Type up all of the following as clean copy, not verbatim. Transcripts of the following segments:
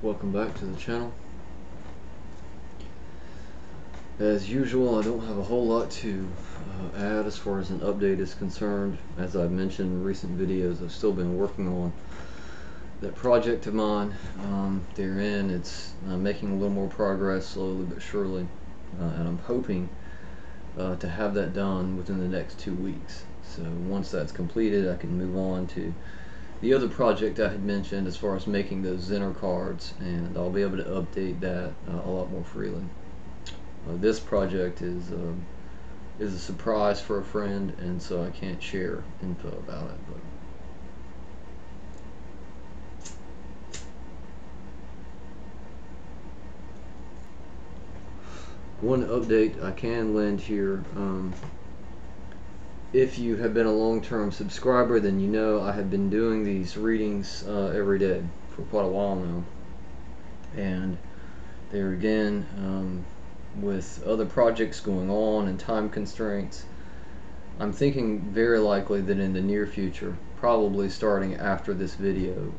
Welcome back to the channel. As usual, I don't have a whole lot to add as far as an update is concerned. As I've mentioned in recent videos, I've still been working on that project of mine. Therein, it's making a little more progress, slowly but surely, and I'm hoping to have that done within the next 2 weeks. So once that's completed, I can move on to the other project I had mentioned as far as making those Zenner cards, and I'll be able to update that a lot more freely. This project is a surprise for a friend, and so I can't share info about it. But one update I can lend here, if you have been a long-term subscriber, then you know I have been doing these readings every day for quite a while now. And there again, with other projects going on and time constraints, I'm thinking very likely that in the near future, probably starting after this video,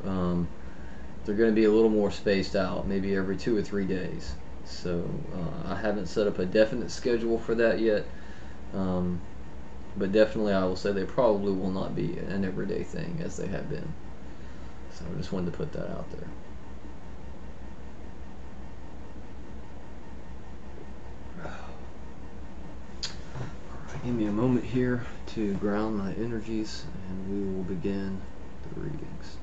they're going to be a little more spaced out, maybe every 2 or 3 days. So I haven't set up a definite schedule for that yet, but definitely I will say they probably will not be an everyday thing as they have been. So I just wanted to put that out there. Give me a moment here to ground my energies, and we will begin the readings.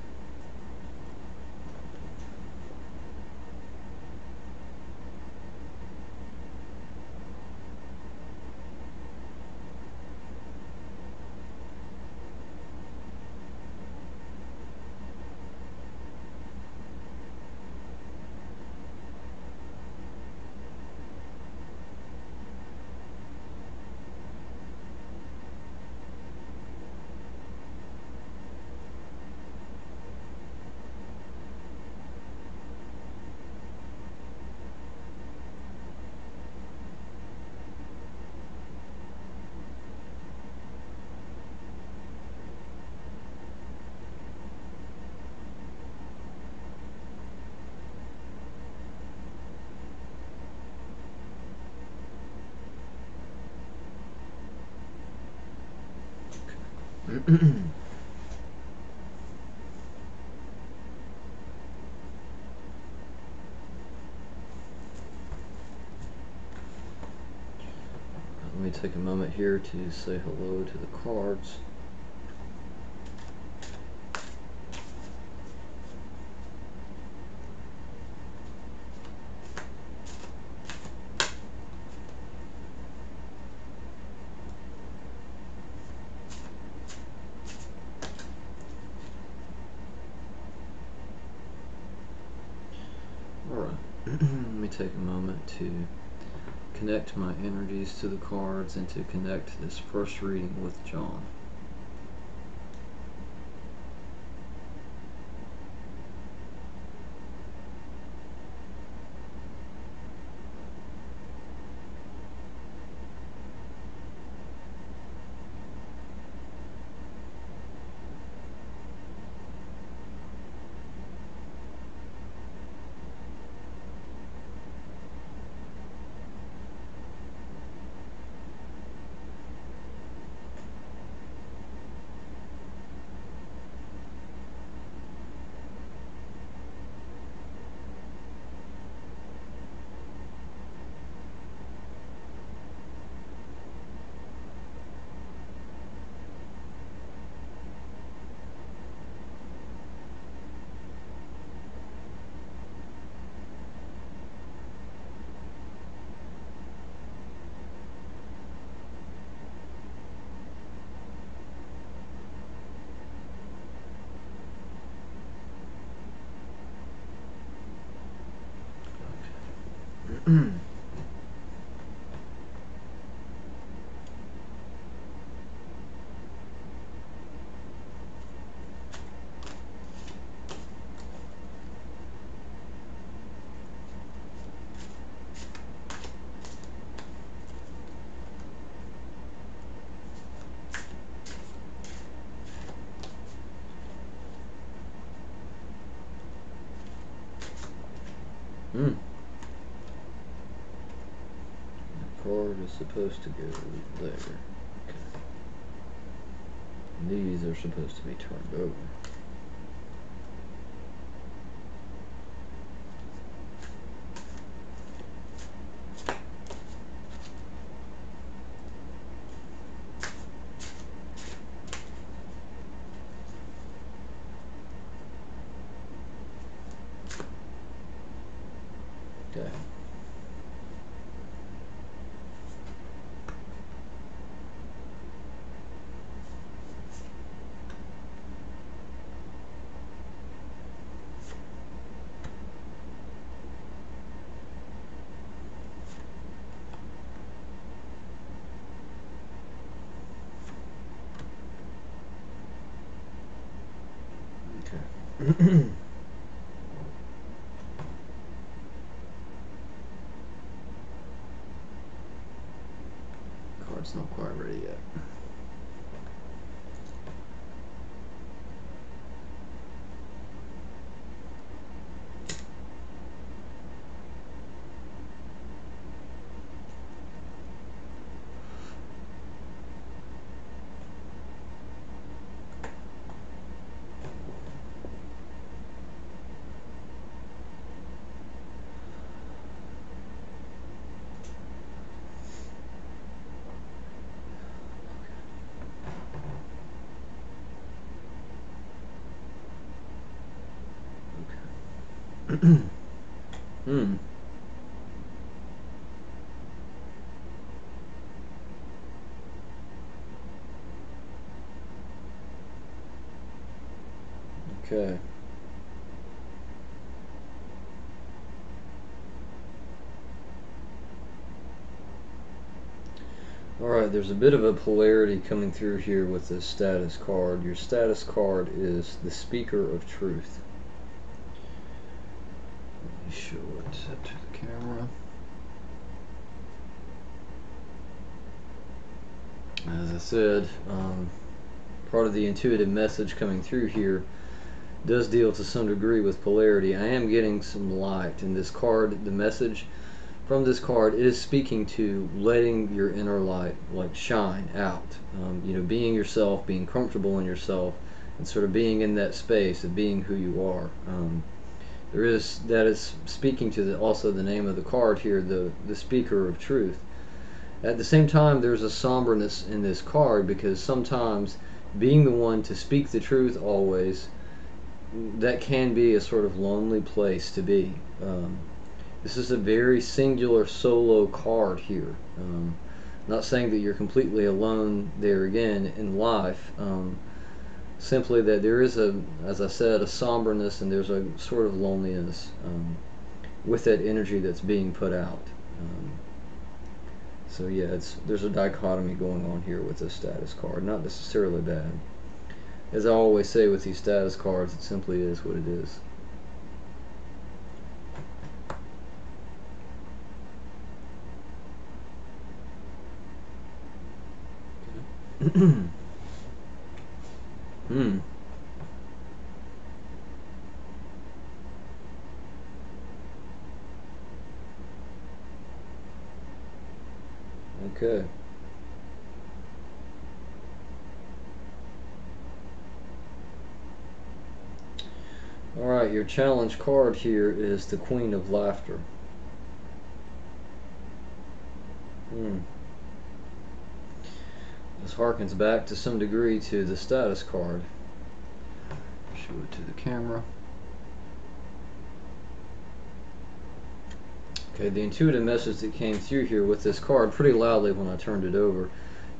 Let me take a moment here to say hello to the cards. Alright, let me take a moment to connect my energies to the cards and to connect this first reading with John. The card is supposed to go there. Okay. These are supposed to be turned over. Okay. Okay. Card's not quite ready yet. Okay. Alright, there's a bit of a polarity coming through here with the status card. Your status card is the Speaker of Truth. Let me show it to the camera. As I said, part of the intuitive message coming through here does deal to some degree with polarity. I am getting some light in this card. The message from this card is speaking to letting your inner light like shine out. You know, being yourself, being comfortable in yourself, and sort of being in that space of being who you are. That is speaking to also the name of the card here, the Speaker of Truth. At the same time, there's a somberness in this card, because sometimes being the one to speak the truth always, that can be a sort of lonely place to be. This is a very singular solo card here. Not saying that you're completely alone there again in life, simply that there is as I said, a somberness, and there's a sort of loneliness with that energy that's being put out. So yeah, there's a dichotomy going on here with this status card. Not necessarily bad. As I always say with these status cards, it simply is what it is. Okay. Alright, your challenge card here is the Queen of Laughter. This harkens back to some degree to the status card. Show it to the camera. Okay, the intuitive message that came through here with this card pretty loudly when I turned it over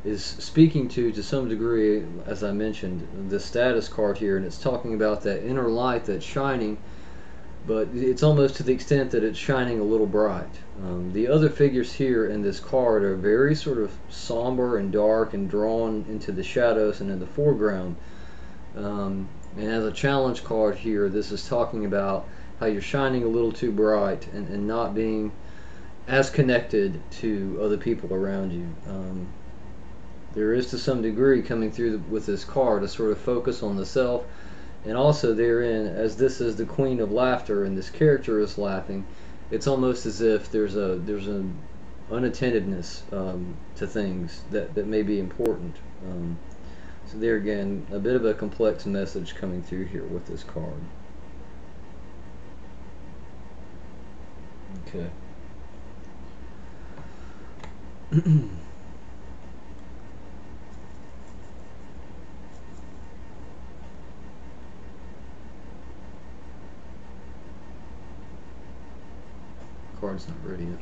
is speaking to some degree, as I mentioned, the status card here, and it's talking about that inner light that's shining, but it's almost to the extent that it's shining a little bright. The other figures here in this card are very sort of somber and dark and drawn into the shadows and in the foreground. And as a challenge card here, this is talking about how you're shining a little too bright and not being as connected to other people around you. There is to some degree coming through with this card a sort of focus on the self, and also therein, as this is the Queen of Laughter and this character is laughing, it's almost as if there's an unattentiveness to things that may be important. So there again, a bit of a complex message coming through here with this card. Okay. Card's not ready yet.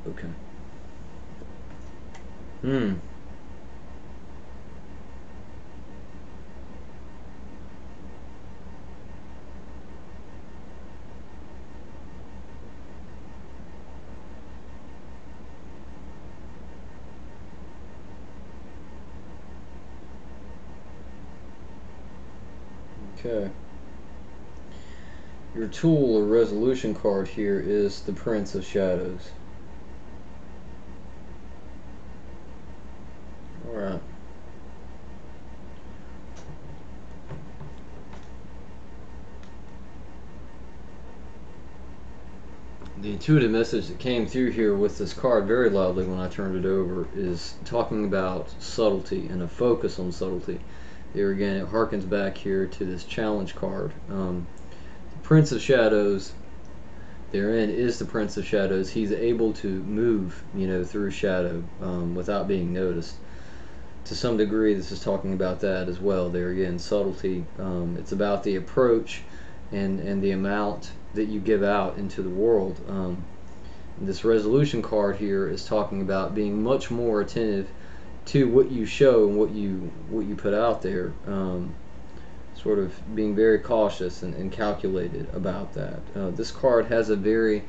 Okay. Okay. Your tool or resolution card here is the Prince of Shadows. Alright. The intuitive message that came through here with this card very loudly when I turned it over is talking about subtlety and a focus on subtlety. There again, it harkens back here to this challenge card. The Prince of Shadows, therein is the Prince of Shadows. He's able to move, through shadow without being noticed. To some degree, this is talking about that as well. There again, subtlety. It's about the approach and the amount that you give out into the world. This resolution card here is talking about being much more attentive to what you show and what you put out there. Sort of being very cautious and calculated about that. This card has a very,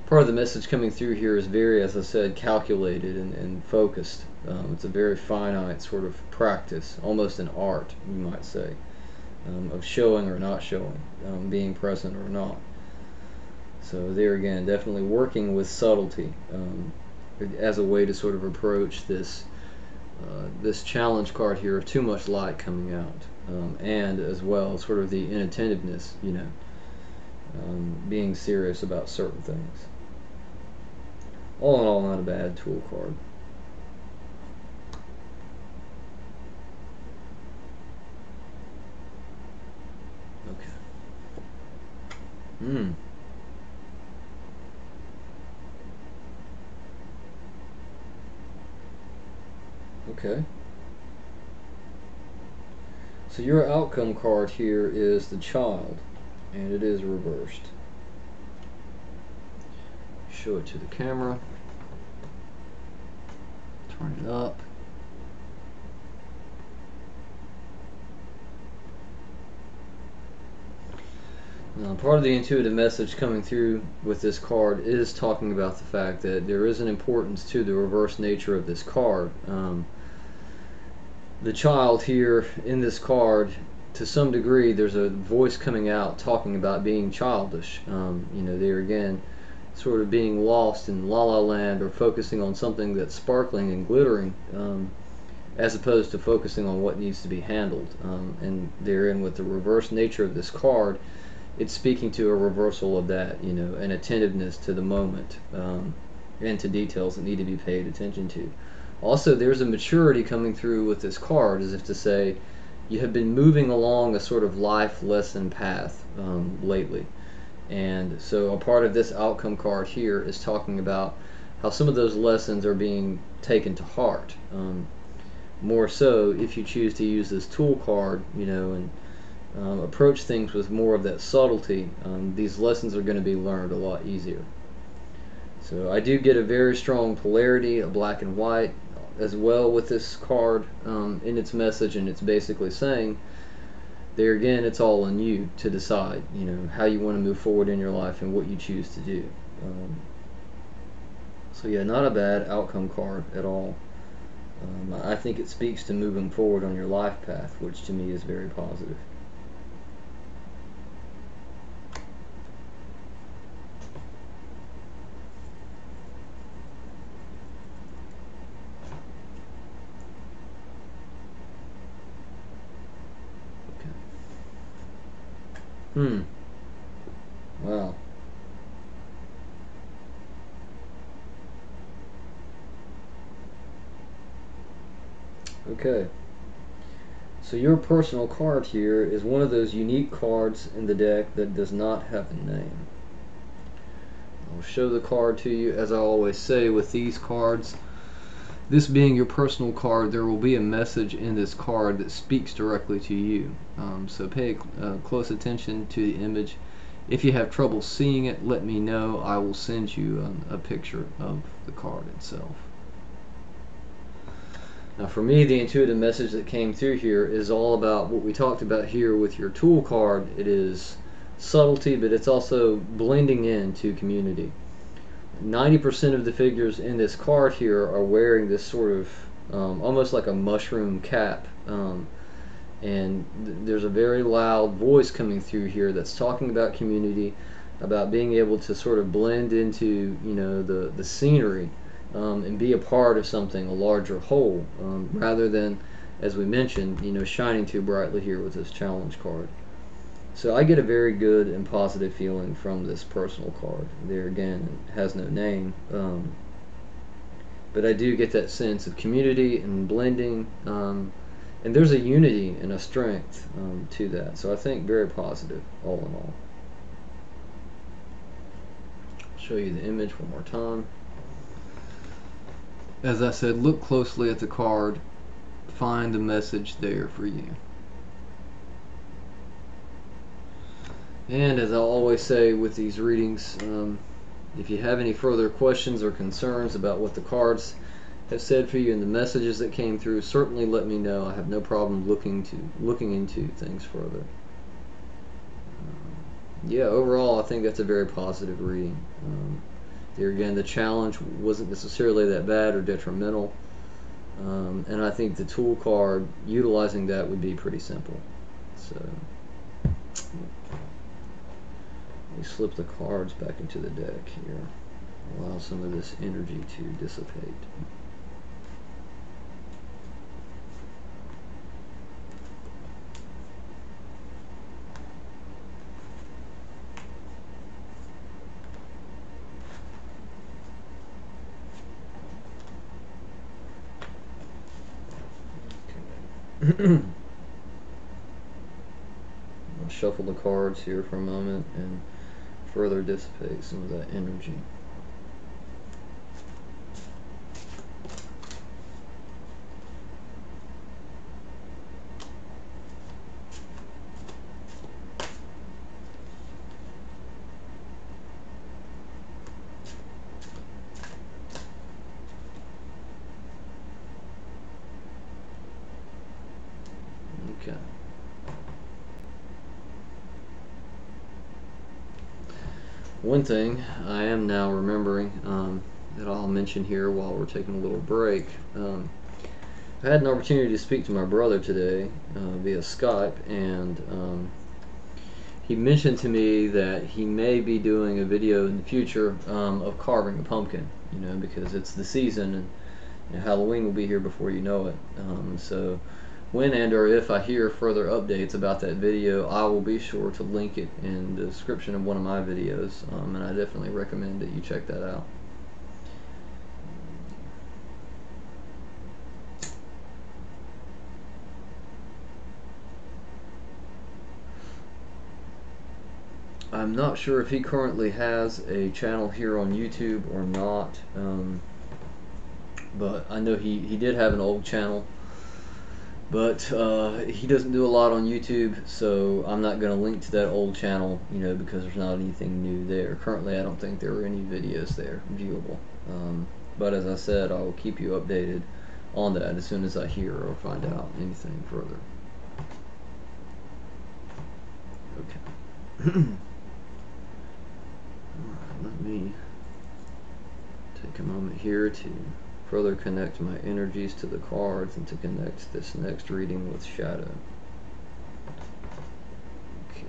part of the message coming through here is very, as I said, calculated and focused. It's a very finite sort of practice, almost an art, you might say, of showing or not showing, being present or not. So there again, definitely working with subtlety as a way to sort of approach this challenge card here of too much light coming out, and as well sort of the inattentiveness, being serious about certain things. All in all, not a bad tool card. Okay. Okay. So your outcome card here is the Child, and it is reversed. Show it to the camera. Turn it up. Now, part of the intuitive message coming through with this card is talking about the fact that there is an importance to the reverse nature of this card. The Child here in this card, to some degree, there's a voice coming out talking about being childish. There again, sort of being lost in la la land or focusing on something that's sparkling and glittering, as opposed to focusing on what needs to be handled. And therein, with the reverse nature of this card, it's speaking to a reversal of that, an attentiveness to the moment, and to details that need to be paid attention to. Also, there's a maturity coming through with this card, as if to say you have been moving along a sort of life lesson path lately. And so a part of this outcome card here is talking about how some of those lessons are being taken to heart. More so if you choose to use this tool card, and approach things with more of that subtlety, these lessons are going to be learned a lot easier. So I do get a very strong polarity, a black and white, as well with this card in its message, and it's basically saying there again, it's all on you to decide, you know, how you want to move forward in your life and what you choose to do. So yeah, not a bad outcome card at all. I think it speaks to moving forward on your life path, which to me is very positive. Okay. Wow. Okay. So your personal card here is one of those unique cards in the deck that does not have a name. I'll show the card to you. As I always say with these cards, this being your personal card, there will be a message in this card that speaks directly to you. So pay close attention to the image. If you have trouble seeing it, let me know. I will send you a picture of the card itself. Now for me, the intuitive message that came through here is all about what we talked about here with your tool card. It is subtlety, but it's also blending into community. 90% of the figures in this card here are wearing this sort of almost like a mushroom cap, and there's a very loud voice coming through here that's talking about community, about being able to sort of blend into, you know, the scenery, and be a part of something, a larger whole, rather than, as we mentioned, you know, shining too brightly here with this challenge card. So I get a very good and positive feeling from this personal card. There again, it has no name, but I do get that sense of community and blending, and there's a unity and a strength to that. So I think very positive all in all. I'll show you the image one more time. As I said, look closely at the card, find the message there for you. And as I always say with these readings, if you have any further questions or concerns about what the cards have said for you and the messages that came through, certainly let me know. I have no problem looking into things further. Yeah, overall I think that's a very positive reading. There again, the challenge wasn't necessarily that bad or detrimental, and I think the tool card, utilizing that would be pretty simple. So let me slip the cards back into the deck here, allow some of this energy to dissipate. Okay. I'll shuffle the cards here for a moment and further dissipate some of that energy. Okay. One thing I am now remembering that I'll mention here while we're taking a little break. I had an opportunity to speak to my brother today via Skype, and he mentioned to me that he may be doing a video in the future of carving a pumpkin, you know, because it's the season, and you know, Halloween will be here before you know it. So when and or if I hear further updates about that video, I will be sure to link it in the description of one of my videos, and I definitely recommend that you check that out. I'm not sure if he currently has a channel here on YouTube or not, but I know he did have an old channel. But he doesn't do a lot on YouTube, so I'm not going to link to that old channel, you know, because there's not anything new there. Currently, I don't think there are any videos there viewable. But as I said, I will keep you updated on that as soon as I hear or find out anything further. Okay. Alright, let me take a moment here to further connect my energies to the cards and to connect this next reading with Shadow. Okay.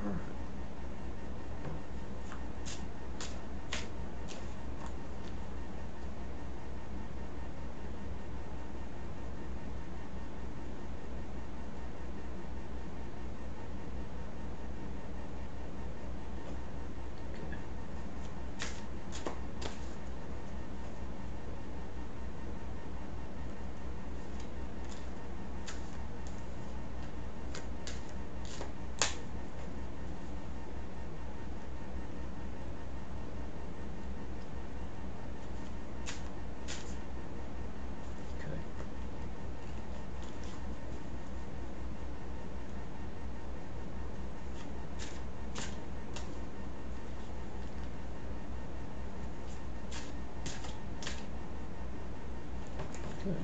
Alright. Okay.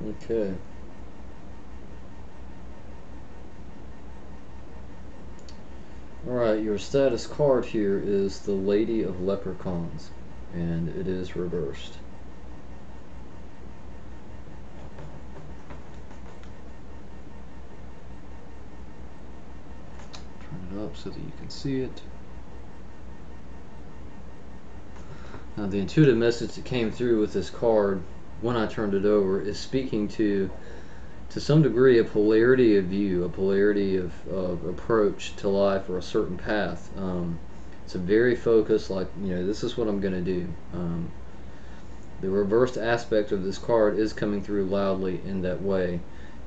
Okay. Alright, your status card here is the Lady of Leprechauns, and it is reversed. Turn it up so that you can see it. Now, the intuitive message that came through with this card when I turned it over is speaking to some degree, a polarity of view, a polarity of approach to life, or a certain path. It's a very focused, like, this is what I'm going to do. The reversed aspect of this card is coming through loudly in that way.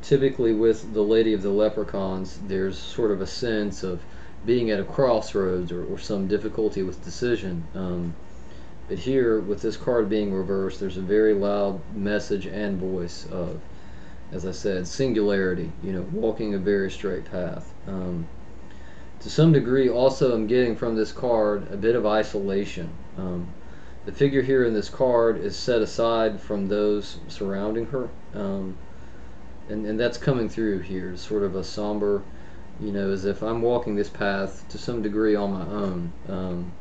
Typically with the Lady of the Leprechauns, there's sort of a sense of being at a crossroads, or some difficulty with decision. But here, with this card being reversed, there's a very loud message and voice of, as I said, singularity, walking a very straight path. To some degree, also, I'm getting from this card a bit of isolation. The figure here in this card is set aside from those surrounding her. and that's coming through here, sort of a somber, as if I'm walking this path to some degree on my own.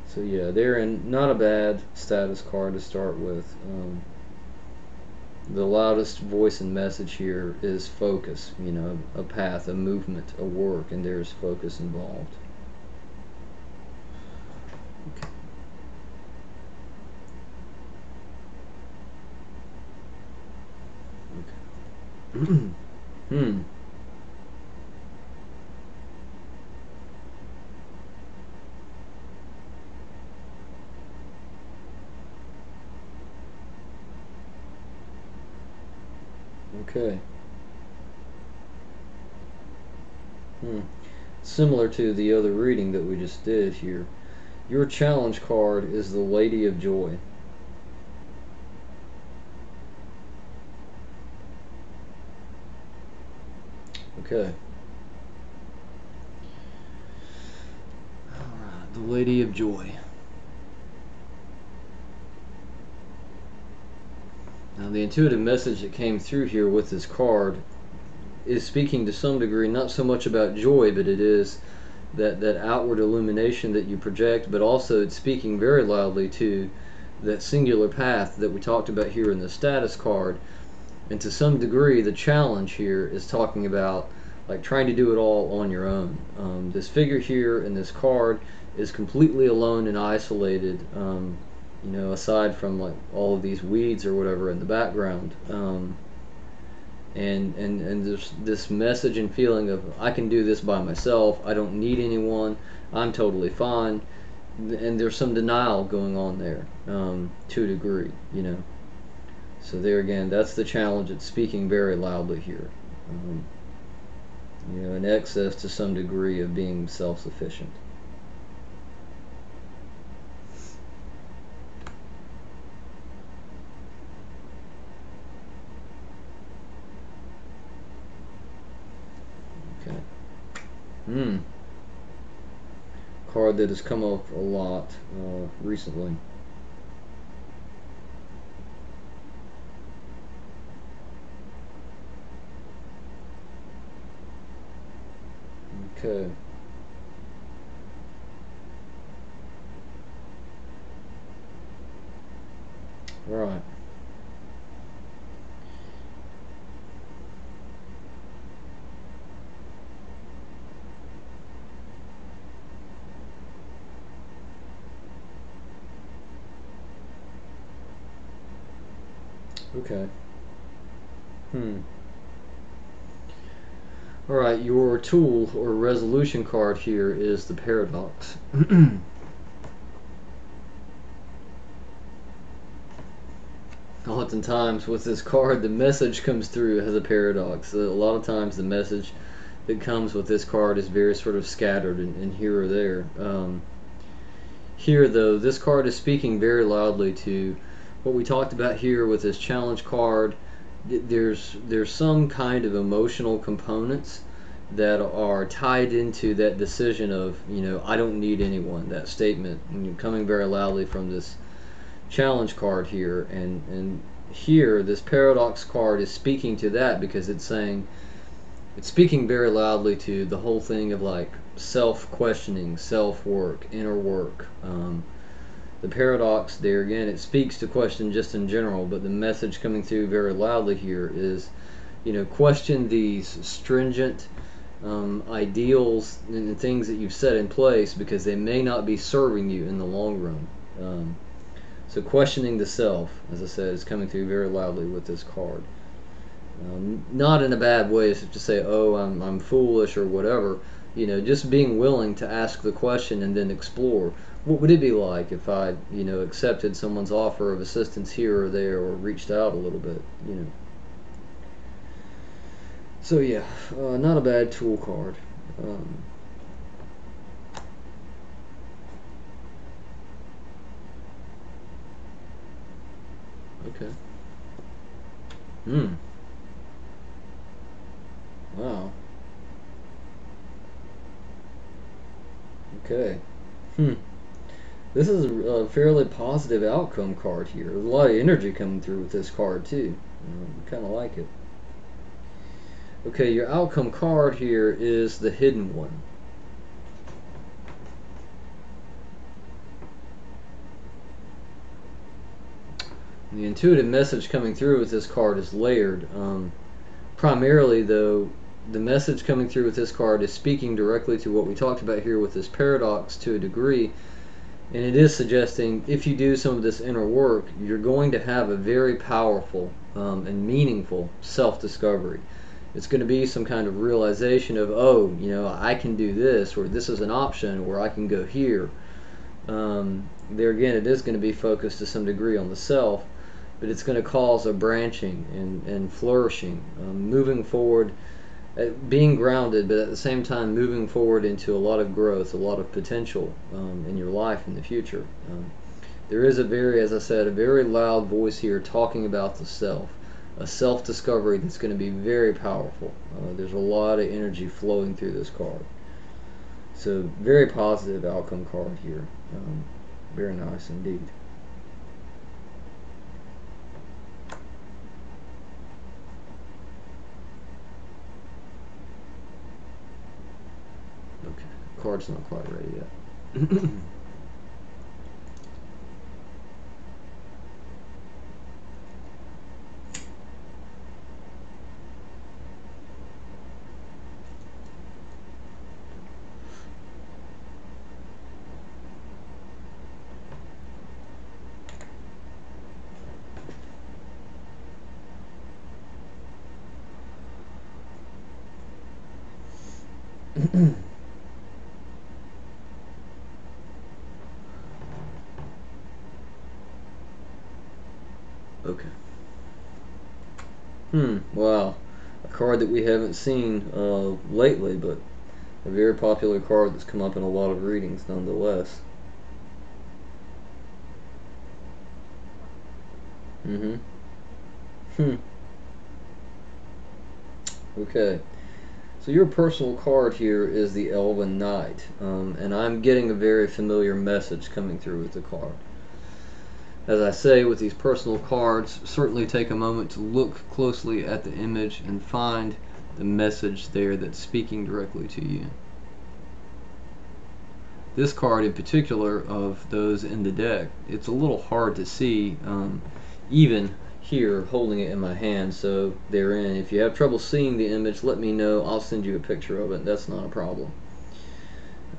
So yeah, they're in not a bad status card to start with. The loudest voice and message here is focus, a path, a movement, a work, and there's focus involved. Okay. Hmm. Okay. Similar to the other reading that we just did here. Your challenge card is the Lady of Joy. Okay. Alright, the Lady of Joy. Now, the intuitive message that came through here with this card is speaking to some degree not so much about joy, but it is that outward illumination that you project, but also it's speaking very loudly to that singular path that we talked about here in the status card. And to some degree, the challenge here is talking about like trying to do it all on your own. This figure here in this card is completely alone and isolated, aside from like all of these weeds or whatever in the background. And there's this message and feeling of I can do this by myself, I don't need anyone, I'm totally fine, and there's some denial going on there, to a degree, so there again, that's the challenge. It's speaking very loudly here, in excess to some degree of being self-sufficient. Okay. Card that has come up a lot recently. Okay. Right. Okay. Alright, your tool or resolution card here is the paradox. Oftentimes with this card, the message comes through as a paradox. A lot of times the message that comes with this card is very sort of scattered and here or there. Here though, this card is speaking very loudly to what we talked about here with this challenge card. There's some kind of emotional components that are tied into that decision of, I don't need anyone, that statement, coming very loudly from this challenge card here. And here, this paradox card is speaking to that because it's speaking very loudly to the whole thing of like self-questioning, self-work, inner work. The paradox there again, it speaks to question just in general, but the message coming through very loudly here is, question these stringent ideals and things that you've set in place because they may not be serving you in the long run. So questioning the self, as I said, is coming through very loudly with this card. Not in a bad way, as to say, oh, I'm foolish or whatever. Just being willing to ask the question and then explore. What would it be like if I, accepted someone's offer of assistance here or there or reached out a little bit, So yeah, not a bad tool card. Okay. Wow. Okay. This is a fairly positive outcome card here. There's a lot of energy coming through with this card too. Kind of like it. Okay, your outcome card here is the hidden one. The intuitive message coming through with this card is layered. Primarily, though, the message coming through with this card is speaking directly to what we talked about here with this paradox to a degree, and it is suggesting if you do some of this inner work, you're going to have a very powerful and meaningful self-discovery. It's going to be some kind of realization of, oh, you know, I can do this, or this is an option, or I can go here. There again, it is going to be focused to some degree on the self, but it's going to cause a branching and flourishing, moving forward, being grounded, but at the same time moving forward into a lot of growth, a lot of potential in your life in the future. There is a very, as I said, a very loud voice here talking about the self, a self-discovery that's going to be very powerful. There's a lot of energy flowing through this card. So very positive outcome card here. Very nice indeed. Okay, card's not quite ready yet. Okay. Wow. A card that we haven't seen lately, but a very popular card that's come up in a lot of readings nonetheless. Okay. So your personal card here is the Elven Knight, and I'm getting a very familiar message coming through with the card. As I say with these personal cards, certainly take a moment to look closely at the image and find the message there that's speaking directly to you. This card in particular, of those in the deck, it's a little hard to see even here holding it in my hand, so therein, if you have trouble seeing the image, let me know. I'll send you a picture of it. That's not a problem.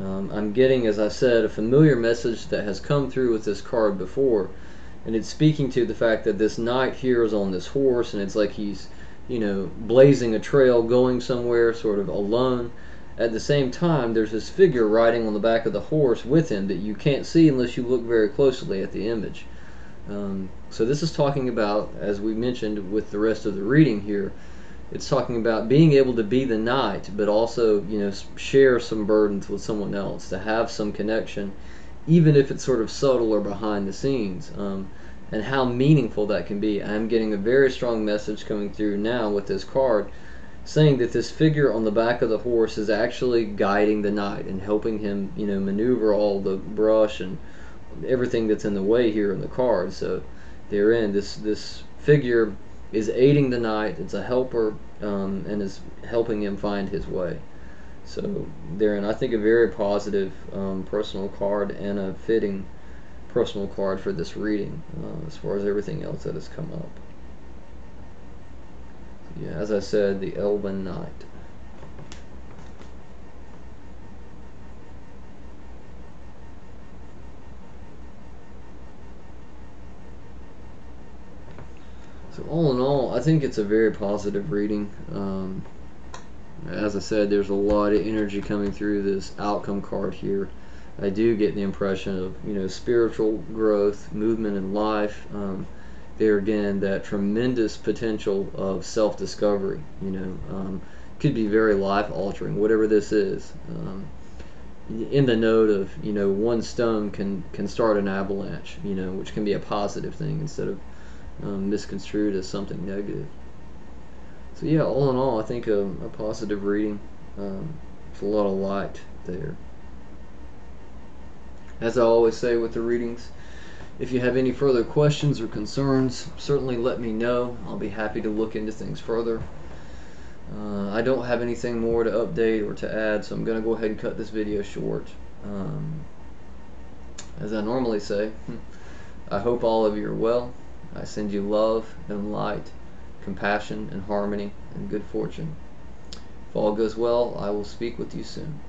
I'm getting, as I said, a familiar message that has come through with this card before, and it's speaking to the fact that this knight here is on this horse, and it's like he's, you know, blazing a trail, going somewhere sort of alone. At the same time, there's this figure riding on the back of the horse with him that you can't see unless you look very closely at the image. So this is talking about, as we mentioned with the rest of the reading here, it's talking about being able to be the knight, but also, you know, share some burdens with someone else, to have some connection, even if it's sort of subtle or behind the scenes, and how meaningful that can be. I'm getting a very strong message coming through now with this card, saying that this figure on the back of the horse is actually guiding the knight and helping him, you know, maneuver all the brush and everything that's in the way here in the card. So therein, this figure is aiding the knight. It's a helper, and is helping him find his way. So therein, I think a very positive personal card, and a fitting personal card for this reading, as far as everything else that has come up. Yeah, as I said, the Elven Knight. So all in all, I think it's a very positive reading. As I said, there's a lot of energy coming through this outcome card here. I do get the impression of, you know, spiritual growth, movement in life. There again, that tremendous potential of self-discovery. You know, could be very life-altering, whatever this is. In the note of, you know, one stone can start an avalanche. You know, which can be a positive thing instead of misconstrued as something negative. So yeah, all in all, I think a positive reading. There's a lot of light there. As I always say with the readings, If you have any further questions or concerns, certainly let me know. I'll be happy to look into things further. I don't have anything more to update or to add, so I'm going to go ahead and cut this video short. As I normally say, I hope all of you are well. I send you love and light, compassion and harmony and good fortune. If all goes well, I will speak with you soon.